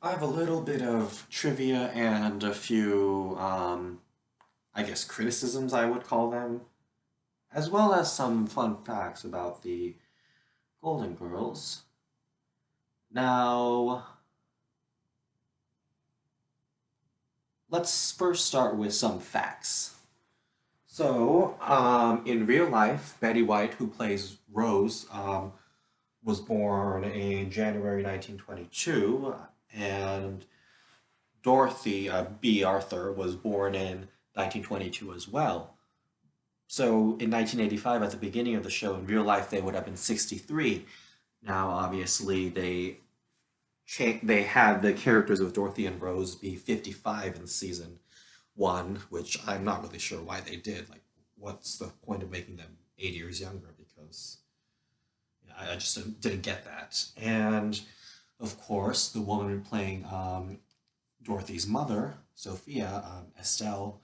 I have a little bit of trivia and a few, I guess, criticisms, I would call them, as well as some fun facts about the Golden Girls. Now, let's first start with some facts. In real life, Betty White, who plays Rose, was born in January 1922, and Dorothy, B. Arthur, was born in 1922 as well. So in 1985, at the beginning of the show, in real life, they would have been 63. Now, obviously, they had the characters of Dorothy and Rose be 55 in season one, which I'm not really sure why they did. Like, what's the point of making them 8 years younger? Because I just didn't get that. And of course, the woman playing Dorothy's mother, Sophia, Estelle,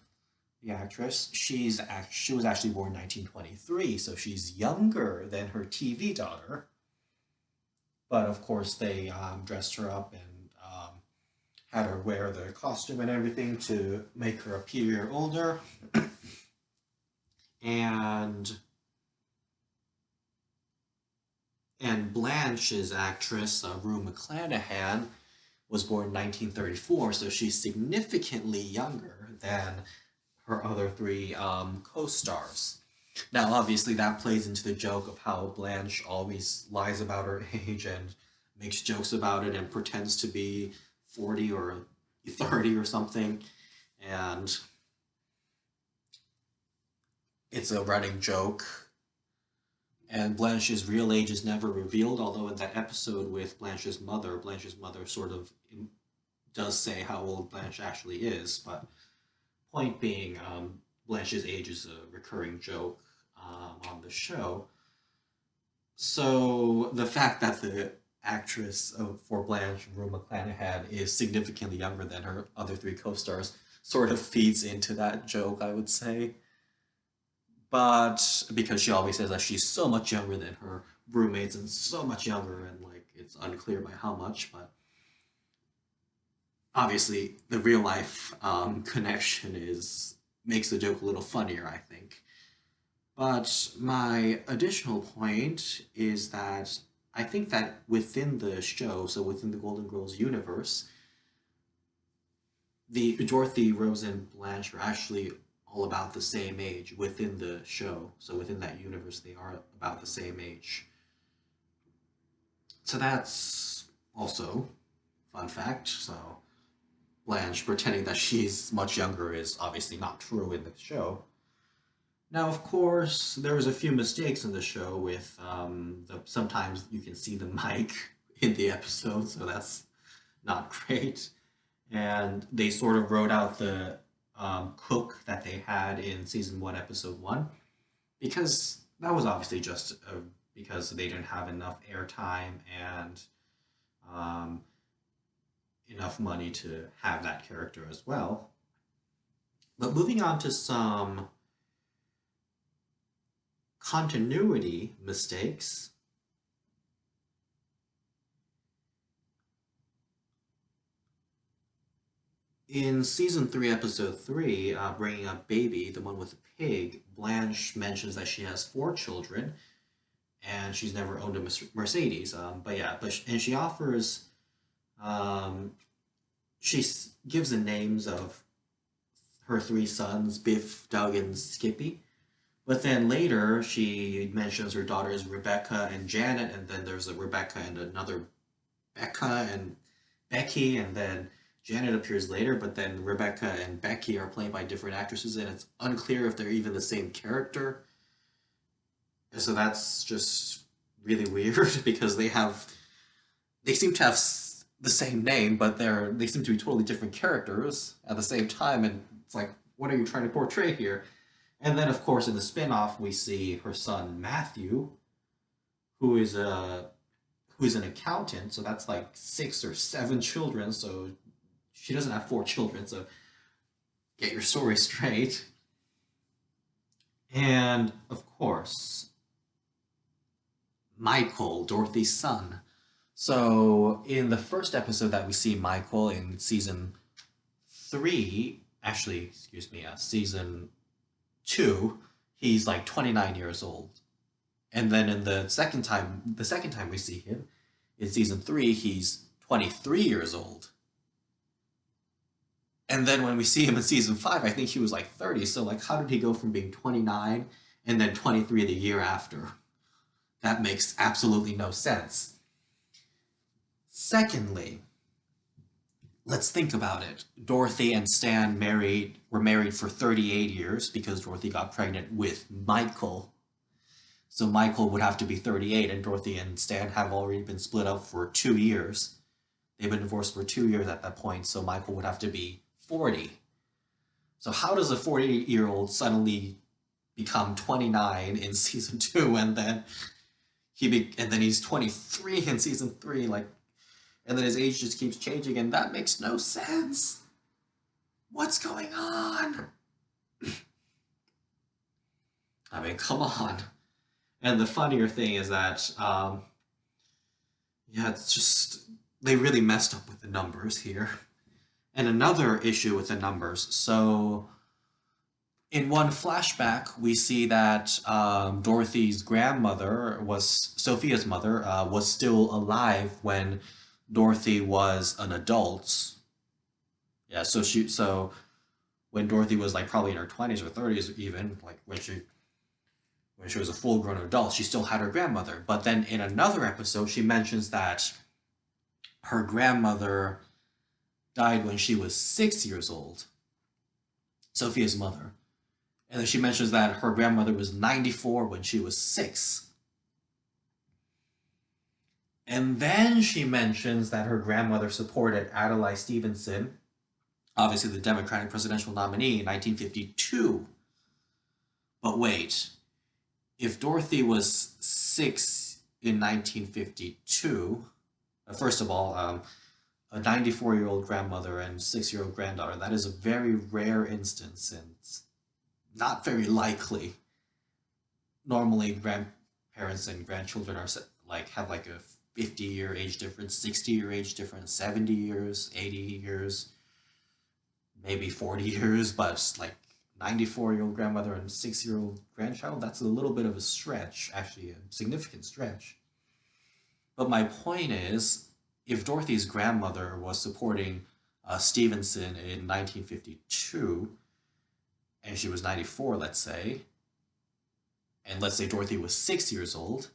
the actress, she was actually born 1923, so she's younger than her TV daughter. But of course, they dressed her up and had her wear the costume and everything to make her appear a year older. And Blanche's actress, Rue McClanahan, was born in 1934, so she's significantly younger than her other three co-stars. Now, obviously, that plays into the joke of how Blanche always lies about her age and makes jokes about it and pretends to be 40 or 30 or something. And it's a running joke. And Blanche's real age is never revealed, although in that episode with Blanche's mother sort of does say how old Blanche actually is. But point being, Blanche's age is a recurring joke on the show. So the fact that the actress for Blanche, Rue McClanahan, is significantly younger than her other three co-stars sort of feeds into that joke, I would say. But because she always says that she's so much younger than her roommates and so much younger, and like it's unclear by how much, but obviously the real life connection is makes the joke a little funnier, I think. But my additional point is that I think that within the show, so within the Golden Girls universe, the Dorothy, Rose, and Blanche are actually all about the same age within the show. So within that universe, they are about the same age. So that's also fun fact. So Blanche pretending that she's much younger is obviously not true in the show. Now, of course, there was a few mistakes in the show with sometimes you can see the mic in the episode, so that's not great. And they sort of wrote out the cook that they had in season one, episode one, because that was obviously just because they didn't have enough airtime and um, enough money to have that character as well. But moving on to some continuity mistakes. In season three, episode three, Bringing Up Baby, the one with the pig, Blanche mentions that she has four children and she's never owned a Mercedes. And she offers, um, gives the names of her three sons, Biff, Doug, and Skippy. But then later, she mentions her daughters Rebecca and Janet, and then there's a Rebecca and another Becca and Becky, and then Janet appears later, but then Rebecca and Becky are played by different actresses, and it's unclear if they're even the same character. And so that's just really weird because they seem to have the same name, but they seem to be totally different characters at the same time, and it's like, what are you trying to portray here? And then, of course, in the spin-off, we see her son Matthew, who is a who's an accountant. So that's like six or seven children. So she doesn't have four children. So get your story straight. And of course, Michael, Dorothy's son. So in the first episode that we see Michael in season three, actually, excuse me, season two, he's like 29 years old. And then in the second time we see him in season three, he's 23 years old. And then when we see him in season five, I think he was like 30. So like, how did he go from being 29 and then 23 the year after? That makes absolutely no sense. Secondly, let's think about it. Dorothy and Stan were married for 38 years because Dorothy got pregnant with Michael. So Michael would have to be 38, and Dorothy and Stan have already been split up for 2 years. They've been divorced for 2 years at that point, so Michael would have to be 40. So how does a 40-year-old suddenly become 29 in season two, and then he's 23 in season three, like, and then his age just keeps changing, and that makes no sense. What's going on? I mean, come on. And the funnier thing is that, yeah, it's just, they really messed up with the numbers here. And another issue with the numbers. So, in one flashback, we see that Dorothy's grandmother Sophia's mother, was still alive when Dorothy was an adult. Yeah, so when Dorothy was like probably in her 20s or 30s, even like when she was a full grown adult, she still had her grandmother. But then in another episode, she mentions that her grandmother died when she was 6 years old, Sophia's mother. And then she mentions that her grandmother was 94 when she was 6. And then she mentions that her grandmother supported Adlai Stevenson, obviously the Democratic presidential nominee, in 1952. But wait, if Dorothy was 6 in 1952, first of all, a 94-year-old grandmother and 6-year-old granddaughter, that is a very rare instance and not very likely. Normally, grandparents and grandchildren are like have like a 50-year age difference, 60-year age difference, 70 years, 80 years, maybe 40 years, but like 94-year-old grandmother and 6-year-old grandchild, that's a little bit of a stretch, actually a significant stretch. But my point is, if Dorothy's grandmother was supporting Stevenson in 1952, and she was 94, let's say, and let's say Dorothy was 6 years old,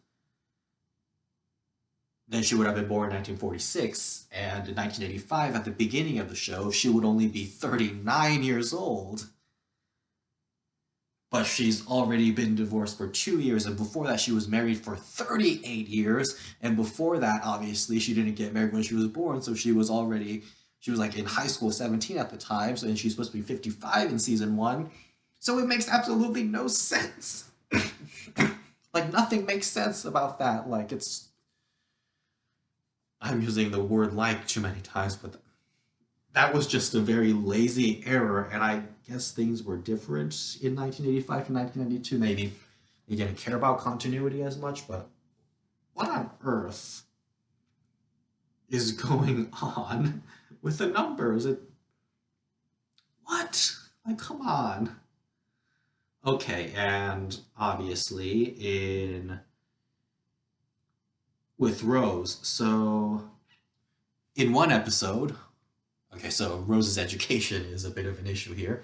then she would have been born in 1946, and in 1985, at the beginning of the show, she would only be 39 years old. But she's already been divorced for 2 years, and before that she was married for 38 years, and before that, obviously, she didn't get married when she was born, so she was like in high school, 17 at the time, so and she's supposed to be 55 in season 1, so it makes absolutely no sense. Like, nothing makes sense about that. Like, I'm using the word like too many times, but that was just a very lazy error, and I guess things were different in 1985 to 1992. Maybe they didn't care about continuity as much, but what on earth is going on with the numbers? What? Like, come on. Okay, and obviously with Rose. So in one episode, okay, so Rose's education is a bit of an issue here.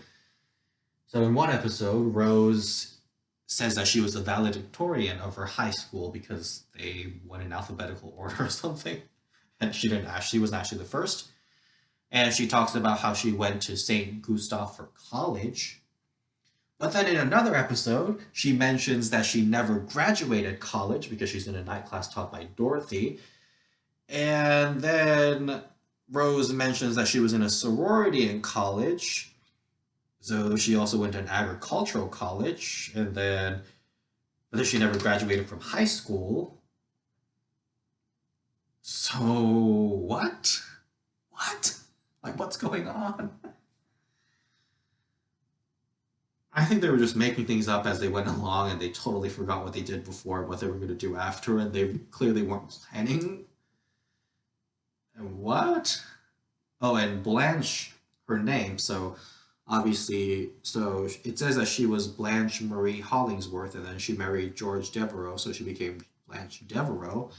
So in one episode, Rose says that she was the valedictorian of her high school because they went in alphabetical order or something. And she didn't actually, she wasn't actually the first. And she talks about how she went to St. Gustav for college. But then in another episode, she mentions that she never graduated college because she's in a night class taught by Dorothy. And then Rose mentions that she was in a sorority in college. So she also went to an agricultural college. But then she never graduated from high school. So what? What? Like, what's going on? I think they were just making things up as they went along, and they totally forgot what they did before and what they were going to do after, and they clearly weren't planning What? Oh, and Blanche, her name. So obviously, so it says that she was Blanche Marie Hollingsworth, and then she married George Devereaux, so she became Blanche Devereaux.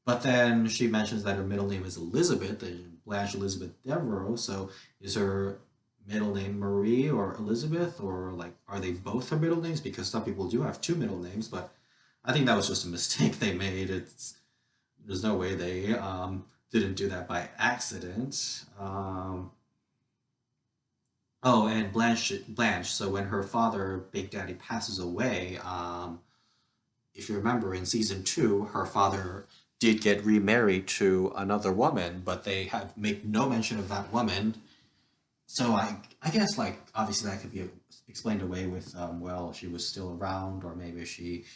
But then she mentions that her middle name is Elizabeth, and Blanche Elizabeth Devereaux. So is her middle name Marie or Elizabeth, or like are they both her middle names? Because some people do have two middle names, but I think that was just a mistake they made. There's no way they didn't do that by accident. Oh, and Blanche. So when her father, Big Daddy, passes away, if you remember in season two, her father did get remarried to another woman, but they have make no mention of that woman. So I guess like obviously that could be explained away with well she was still around or maybe she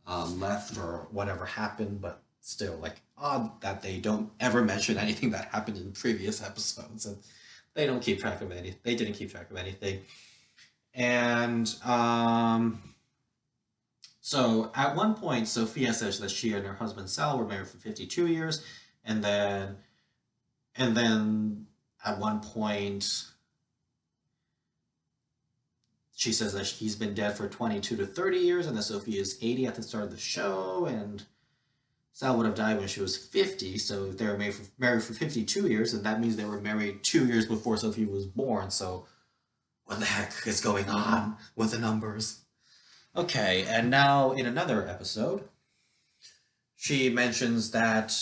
left or whatever happened, but still like odd that they don't ever mention anything that happened in previous episodes and they don't keep track of any. They didn't keep track of anything, and so at one point, Sophia says that she and her husband Sal were married for 52 years, and then at one point she says that he's been dead for 22 to 30 years, and that Sophia is 80 at the start of the show, and Sal would have died when she was 50, so if they were married for 52 years, and that means they were married 2 years before Sophia was born. So what the heck is going on with the numbers? Okay, and now in another episode, she mentions that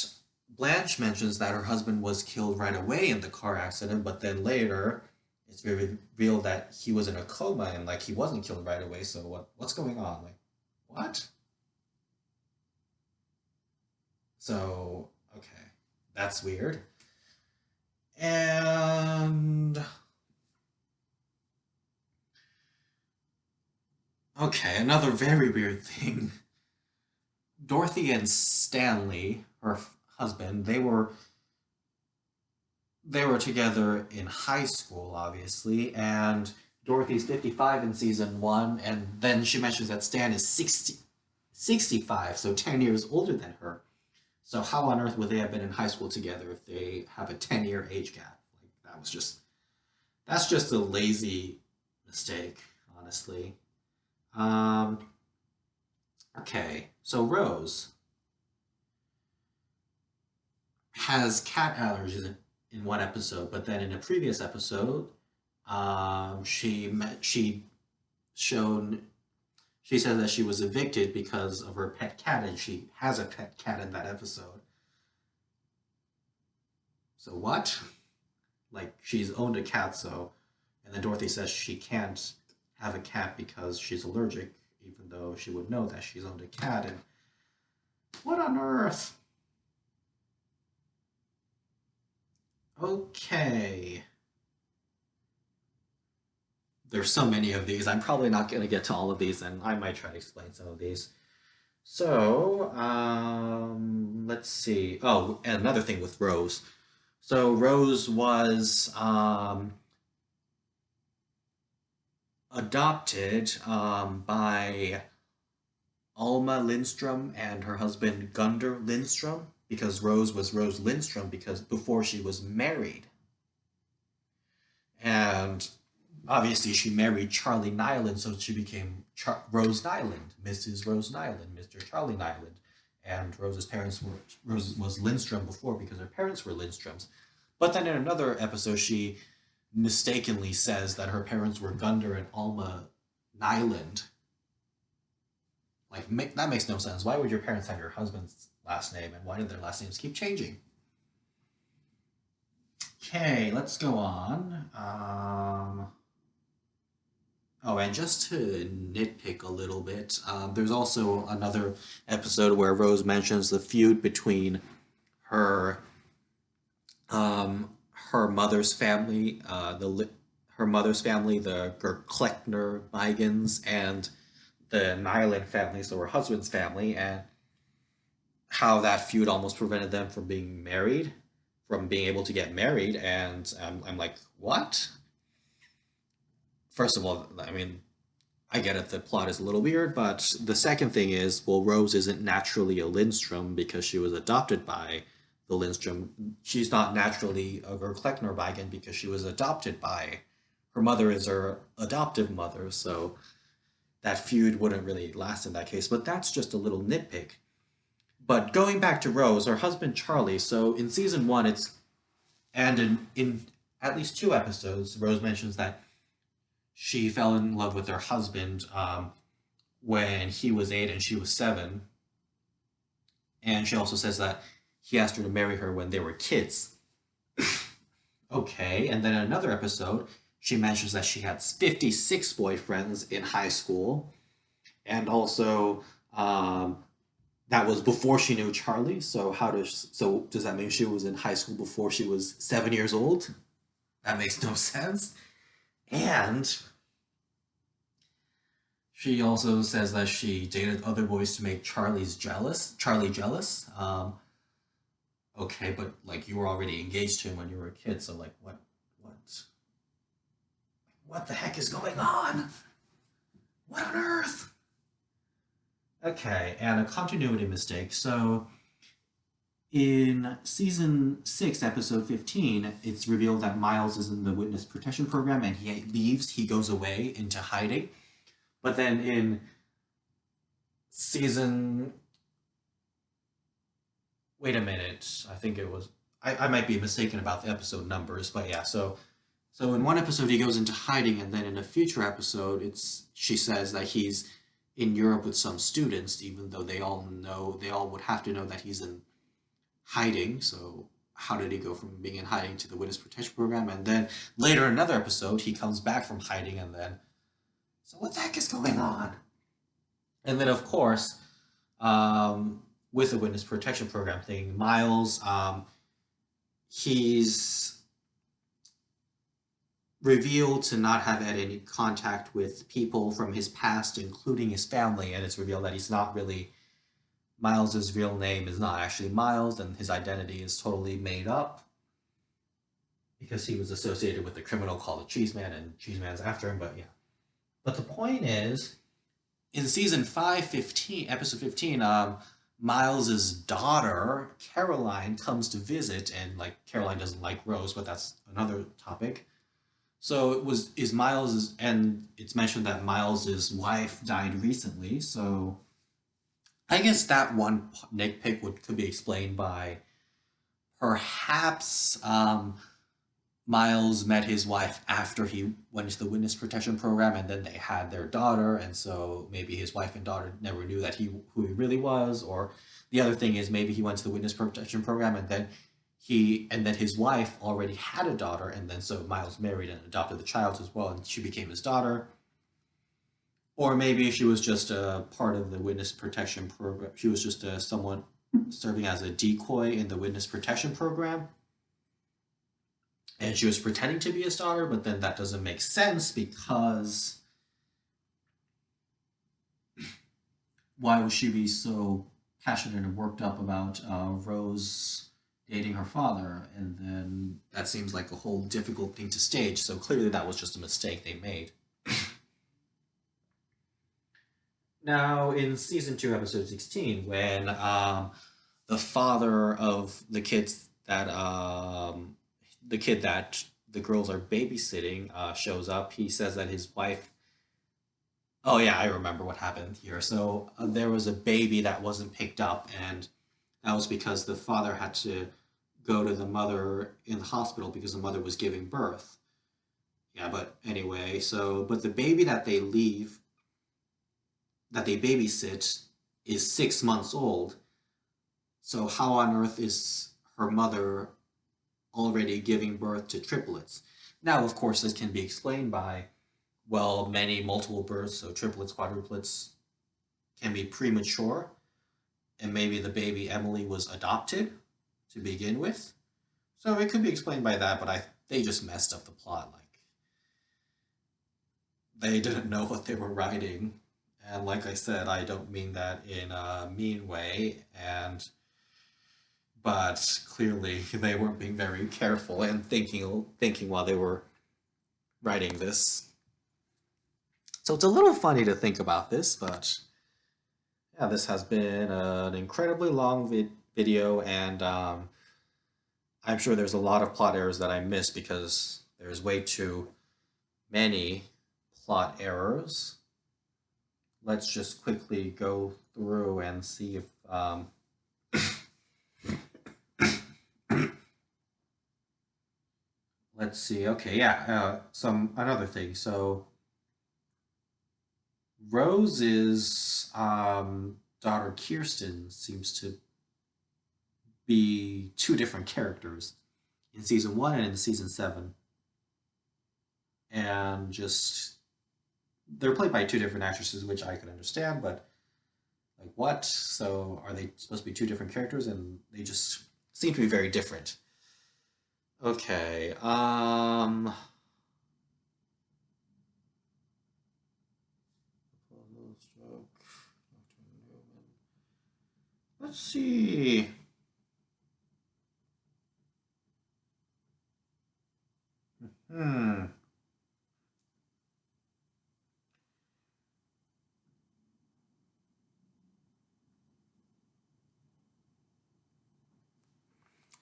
Blanche mentions that her husband was killed right away in the car accident, but then later it's revealed that he was in a coma and like he wasn't killed right away. So what's going on? Like what? So okay, that's weird. And okay, another very weird thing. Dorothy and Stanley, her husband, they were together in high school, obviously, and Dorothy's 55 in season one, and then she mentions that Stan is 65, so 10 years older than her. So how on earth would they have been in high school together if they have a 10-year age gap? Like that's just a lazy mistake, honestly. Um, okay, so Rose has cat allergies in one episode, but then in a previous episode, she shown she said that she was evicted because of her pet cat, and she has a pet cat in that episode. So what? Like she's owned a cat, so and then Dorothy says she can't have a cat because she's allergic, even though she would know that she's owned a cat. And what on earth? Okay. There's so many of these. I'm probably not going to get to all of these, and I might try to explain some of these. So, let's see. Oh, and another thing with Rose. So Rose was adopted by Alma Lindstrom and her husband Gunder Lindstrom because Rose was Rose Lindstrom because before she was married. And obviously she married Charlie Nyland, so she became Rose Nyland, Mrs. Rose Nyland, Mr. Charlie Nyland. And Rose's parents were Rose was Lindstrom before because her parents were Lindstroms. But then in another episode, she mistakenly says that her parents were Gunder and Alma Nyland. Like that makes no sense. Why would your parents have your husband's last name, and why did their last names keep changing? Okay, let's go on. Oh, and just to nitpick a little bit, there's also another episode where Rose mentions the feud between her her mother's family, her mother's family, the Gerkleckner Meigans, and the Nyland family, so her husband's family, and how that feud almost prevented them from being married, from being able to get married. And I'm like, what? First of all, I mean, I get it, the plot is a little weird, but the second thing is, well, Rose isn't naturally a Lindstrom because she was adopted by the the Lindstrom. She's not naturally a Gerklechnerweigen because she was adopted by her mother is her adoptive mother, so that feud wouldn't really last in that case. But that's just a little nitpick. But going back to Rose, her husband Charlie. So in season one, in at least two episodes, Rose mentions that she fell in love with her husband when he was 8 and she was 7, and she also says that he asked her to marry her when they were kids. Okay, and then in another episode, she mentions that she had 56 boyfriends in high school, and also that was before she knew Charlie. So does that mean she was in high school before she was 7 years old? That makes no sense. And she also says that she dated other boys to make Charlie jealous. Okay, but like you were already engaged to him when you were a kid, so like what the heck is going on? What on earth? Okay, and a continuity mistake. So in season 6, episode 15, it's revealed that Miles is in the witness protection program and he leaves, he goes away into hiding. But then in season wait a minute, I think it was I might be mistaken about the episode numbers, but yeah, so in one episode he goes into hiding, and then in a future episode she says that he's in Europe with some students, even though they all would have to know that he's in hiding. So how did he go from being in hiding to the witness protection program? And then later in another episode he comes back from hiding, and then so what the heck is going on? And then of course, with the witness protection program thing, Miles, he's revealed to not have had any contact with people from his past, including his family, and it's revealed that he's not really Miles's real name is not actually Miles, and his identity is totally made up because he was associated with a criminal called the Cheeseman, and Cheeseman's after him. But yeah, but the point is, in season 5, episode 15, Miles's daughter Caroline comes to visit, and like Caroline doesn't like Rose, but that's another topic. So is Miles's, and it's mentioned that Miles's wife died recently. So I guess that one nitpick could be explained by perhaps Miles met his wife after he went to the witness protection program, and then they had their daughter, and so maybe his wife and daughter never knew that who he really was. Or the other thing is maybe he went to the witness protection program, and then his wife already had a daughter, and then so Miles married and adopted the child as well, and she became his daughter. Or maybe she was just a part of the witness protection program. She was just someone serving as a decoy in the witness protection program, and she was pretending to be his daughter, but then that doesn't make sense because why would she be so passionate and worked up about Rose dating her father? And then that seems like a whole difficult thing to stage, so clearly that was just a mistake they made. Now, in season 2, episode 16, when the father of the kid that the girls are babysitting shows up, he says that his wife. Oh yeah, I remember what happened here. So there was a baby that wasn't picked up, and that was because the father had to go to the mother in the hospital because the mother was giving birth. Yeah, but anyway, but the baby that they babysit is 6 months old. So how on earth is her mother already giving birth to triplets? Now, of course, this can be explained by, well, multiple births, so triplets, quadruplets can be premature, and maybe the baby Emily was adopted to begin with. So it could be explained by that, but they just messed up the plot. Like, they didn't know what they were writing. And like I said, I don't mean that in a mean way, but clearly they weren't being very careful and thinking while they were writing this. So it's a little funny to think about this, but yeah, this has been an incredibly long video, and I'm sure there's a lot of plot errors that I missed because there's way too many plot errors. Let's just quickly go through and see if let's see. Okay, yeah. Some another thing. So Rose's daughter Kirsten seems to be two different characters in season one and in season seven, and just they're played by two different actresses, which I could understand, but like what? So are they supposed to be two different characters, and they just seem to be very different? Okay. Let's see. Hmm.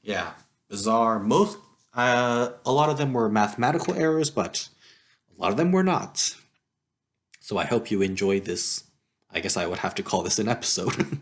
Yeah, bizarre. Most, a lot of them were mathematical errors, but a lot of them were not. So I hope you enjoyed this. I guess I would have to call this an episode.